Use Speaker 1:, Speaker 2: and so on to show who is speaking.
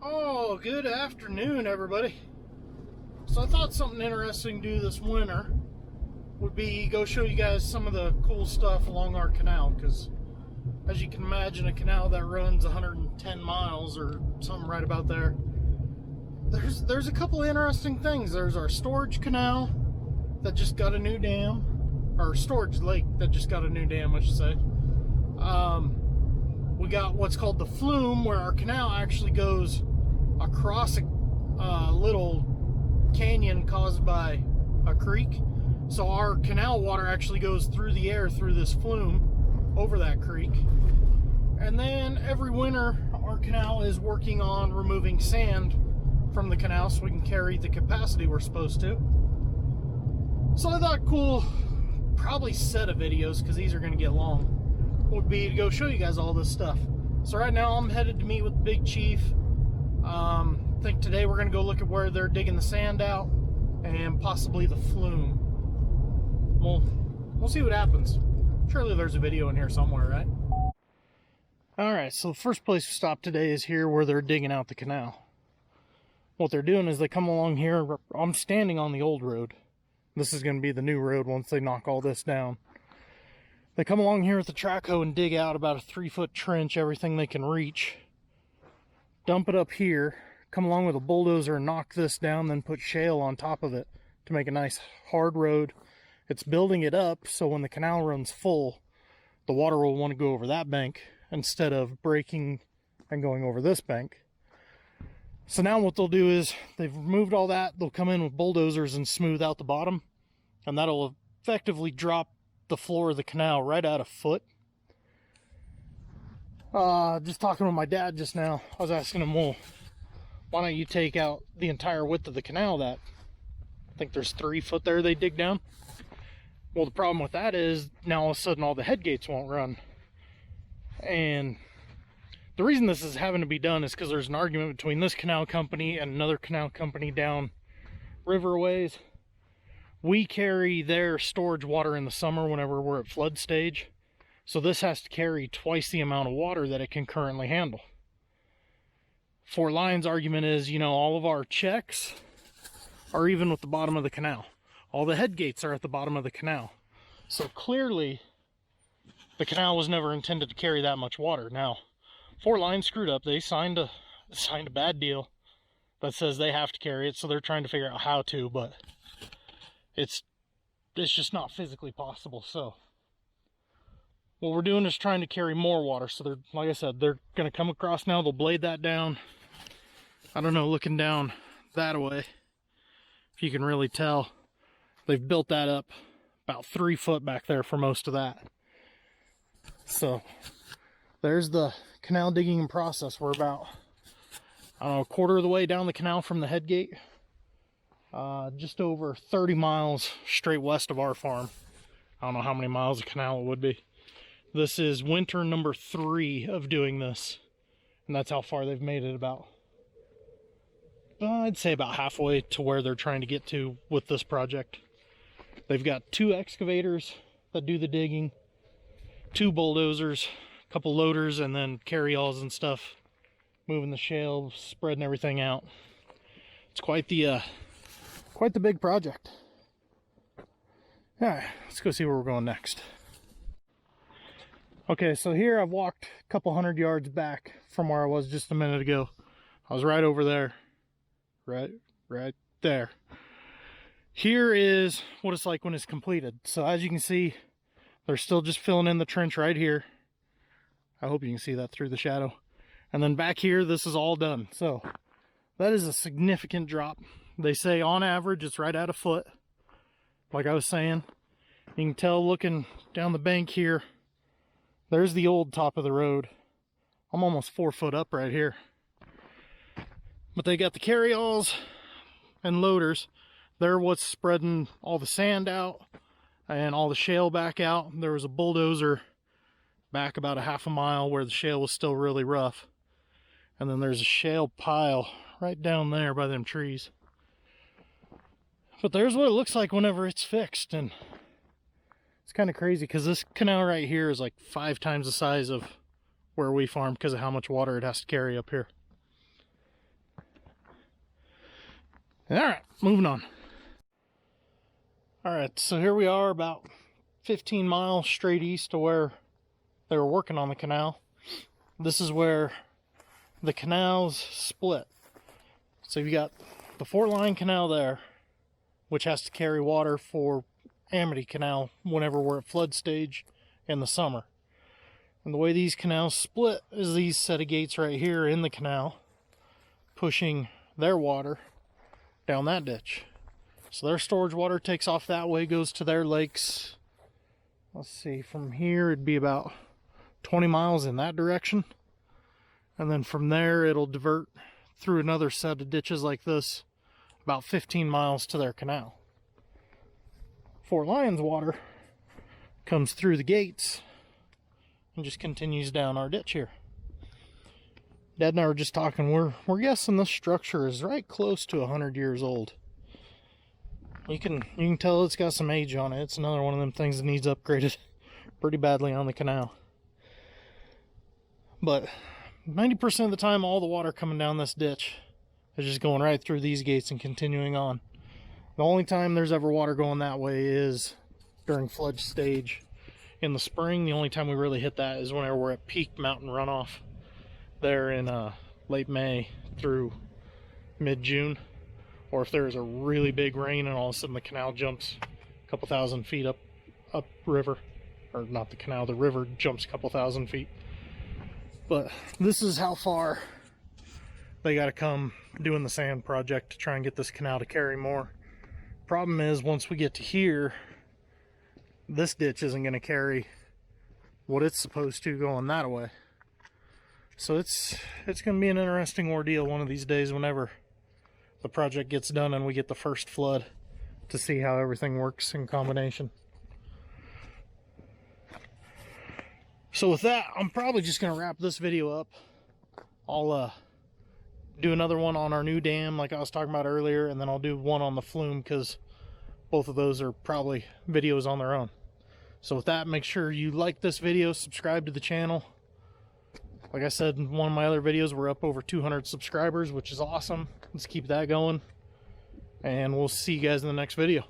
Speaker 1: Oh, good afternoon, everybody. So I thought something interesting to do this winter would be go show you guys some of the cool stuff along our canal, because as you can imagine, a canal that runs 110 miles or something right about there, there's a couple of interesting things. There's our storage canal that just got a new dam, or storage lake that just got a new dam, I should say. We got what's called the flume, where our canal actually goes across a little canyon caused by a creek. So our canal water actually goes through the air through this flume over that creek. And then every winter our canal is working on removing sand from the canal so we can carry the capacity we're supposed to. So I thought cool, probably set of videos, because these are going to get long, would be to go show you guys all this stuff. So right now I'm headed to meet with Big Chief. I think today we're going to go look at where they're digging the sand out and possibly the flume. We'll see what happens. Surely there's a video in here somewhere, right? Alright, so the first place we stopped today is here where they're digging out the canal. What they're doing is they come along here. I'm standing on the old road. This is going to be the new road once they knock all this down. They come along here with the track hoe and dig out about a 3-foot trench, everything they can reach. Dump it up here, come along with a bulldozer and knock this down, then put shale on top of it to make a nice hard road. It's building it up so when the canal runs full, the water will want to go over that bank instead of breaking and going over this bank. So now what they'll do is they've removed all that. They'll come in with bulldozers and smooth out the bottom, and that'll effectively drop the floor of the canal right at a foot. Just talking with my dad just now, I was asking him, well, why don't you take out the entire width of the canal? That I think there's 3 foot there they dig down. Well, the problem with that is now all of a sudden all the head gates won't run. And the reason this is having to be done is because there's an argument between this canal company and another canal company down riverways. We carry their storage water in the summer whenever we're at flood stage. So this has to carry twice the amount of water that it can currently handle. Fort Lyon's argument is, you know, all of our checks are even with the bottom of the canal. All the head gates are at the bottom of the canal. So clearly, the canal was never intended to carry that much water. Now, Fort Lyon screwed up. They signed a bad deal that says they have to carry it, so they're trying to figure out how to, but it's just not physically possible. So what we're doing is trying to carry more water. So they're, like I said, they're going to come across now. They'll blade that down. I don't know, looking down that way, if you can really tell, they've built that up about 3 foot back there for most of that. So there's the canal digging in process. We're about, I don't know, a quarter of the way down the canal from the head gate. Just over 30 miles straight west of our farm. I don't know how many miles of canal it would be. This is winter number 3 of doing this, and that's how far they've made it. About, I'd say about halfway to where they're trying to get to with this project. They've got 2 excavators that do the digging, 2 bulldozers, a couple loaders, and then carry-alls and stuff, moving the shale, spreading everything out. It's quite the big project. All right, let's go see where we're going next. Okay, so here I've walked a couple 100 yards back from where I was just a minute ago. I was right over there. Right there. Here is what it's like when it's completed. So as you can see, they're still just filling in the trench right here. I hope you can see that through the shadow. And then back here, this is all done. So that is a significant drop. They say on average, it's right at a foot. Like I was saying, you can tell looking down the bank here, there's the old top of the road. I'm almost 4 foot up right here. But they got the carry-alls and loaders. They're what's spreading all the sand out and all the shale back out. There was a bulldozer back about a half a mile where the shale was still really rough. And then there's a shale pile right down there by them trees. But there's what it looks like whenever it's fixed. And it's kind of crazy because this canal right here is like 5 times the size of where we farm because of how much water it has to carry up here. All right, moving on. All right, so here we are about 15 miles straight east to where they were working on the canal. This is where the canals split. So you got the Fort Line Canal there, which has to carry water for Amity Canal whenever we're at flood stage in the summer. And the way these canals split is these set of gates right here in the canal pushing their water down that ditch. So their storage water takes off that way, goes to their lakes. Let's see, from here it'd be about 20 miles in that direction. And then from there it'll divert through another set of ditches like this, about 15 miles to their canal. Fort Lyon's water comes through the gates and just continues down our ditch here. Dad and I were just talking, we're guessing this structure is right close to 100 years old. You can tell it's got some age on it. It's another one of them things that needs upgraded pretty badly on the canal. But 90% of the time, all the water coming down this ditch is just going right through these gates and continuing on. The only time there's ever water going that way is during flood stage in the spring. The only time we really hit that is whenever we're at peak mountain runoff there in late May through mid-June. Or if there's a really big rain and all of a sudden the canal jumps a couple thousand feet up river. Or not the canal, the river jumps a couple thousand feet. But this is how far they got to come doing the sand project to try and get this canal to carry more. Problem is, once we get to here, this ditch isn't going to carry what it's supposed to going that way. So it's going to be an interesting ordeal one of these days whenever the project gets done and we get the first flood, to see how everything works in combination. So with that, I'm probably just going to wrap this video up. I'll do another one on our new dam like I was talking about earlier, and then I'll do one on the flume because both of those are probably videos on their own. So with that, make sure you like this video, subscribe to the channel. Like I said in one of my other videos, we're up over 200 subscribers, which is awesome. Let's keep that going, and we'll see you guys in the next video.